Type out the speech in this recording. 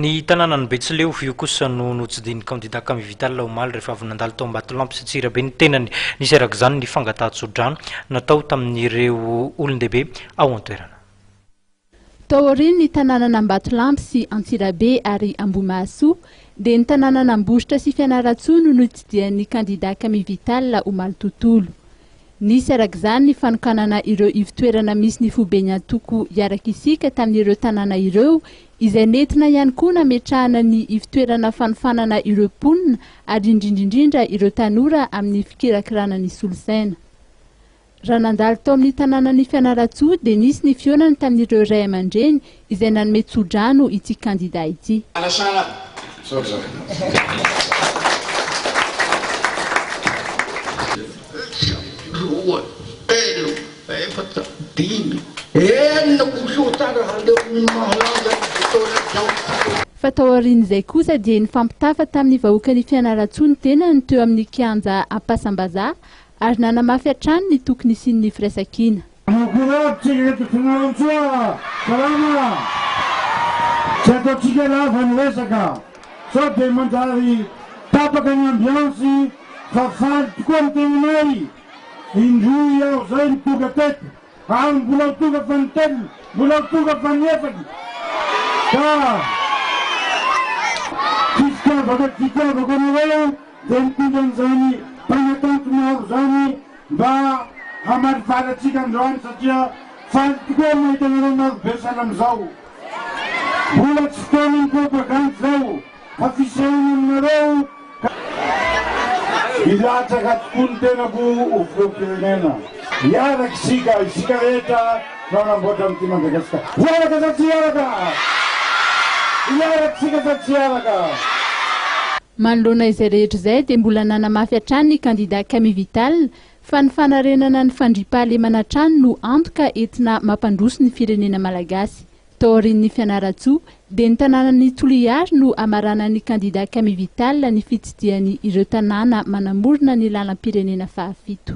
Ny tanànan'ny Betsileo vio kosa no notsidihan'ny kandidà Camille Vital omaly rehefa avy nandalo tao Ambatolampy sy Antsirabe ny tenany. Nisy araka izany ny fangatahany tsodrano natao tamin'ireo olon-dehibe ao an-toerana. Tao aoriany ny tanànana Ambatolampy sy Antsirabe ary Ambohimahasoa dia ny tanànana Ambohitra sy Fianarantsoa no notsidihan'ny kandidà Camille Vital omaly tontolo. Nisy araka izany ny fanokanana ireo ivitoerana misy ny fobeny antoko Hiraka Isika tamin'ireo tanàna-ireo izay nentina ihany koa nametrahana ny ivitoerana fanofanana ireo mponina ary indrindrindrindra ireo tanora amin'ny fikirakirana ny solosaina. Raha nandalo tao amin'ny tanànan'ny Fianarantsoa dia nisy ny fionany tamin'ireo raiamandreny izay nanome tsodrano ity kandidà ity. Fa tao aorian'izay kosa dia nifampitafa tamin'ny vahoakan'ny Fianarantsoa ny tenany teo amin'ny kianja Ampasambazaha ary nanamafy hatrany ny tokony isian'ny firaisan-kina. Tsy ataontsika lava ny resaka sao dia mandary tapaka ny ambiansy fa faly tokoa ny teninay indroy aho zay nitonga teto ary mbola tonga fa ny telo mbola tonga fa ny efaky ka fitiavako anareo dia mitondra an'izany mpanatanto maro zany mba hamalifaly atsika androany satria faly tokoa mahita anareo maro be sana amin'izao. Mbola tsy fotoanany propagandy zao fa fisehana aminareo ilatsaka tokoa ny tenako ho firenena. Hiraka isika rehetra no nanamboatra amin'ity Madagasikara. Hiraka sa tsy hiraka? Hiraka isika sa tsy hiraka? Manoloana izay rehetra izay dia mbola nanamafy hatrany ny kandidà Camille Vital fa ny fanarenana ny fandriampahalemana trano no antoka entina mampandroso ny firenena malagasy. Tao aorian'ny Fianarantsoa dia ny tanànan'ny Toliary no amaranan'ny kandidà Camille Vital ny fitsidihan'ny ireo tanàna manamorona ny lalam-pirenena fahafito.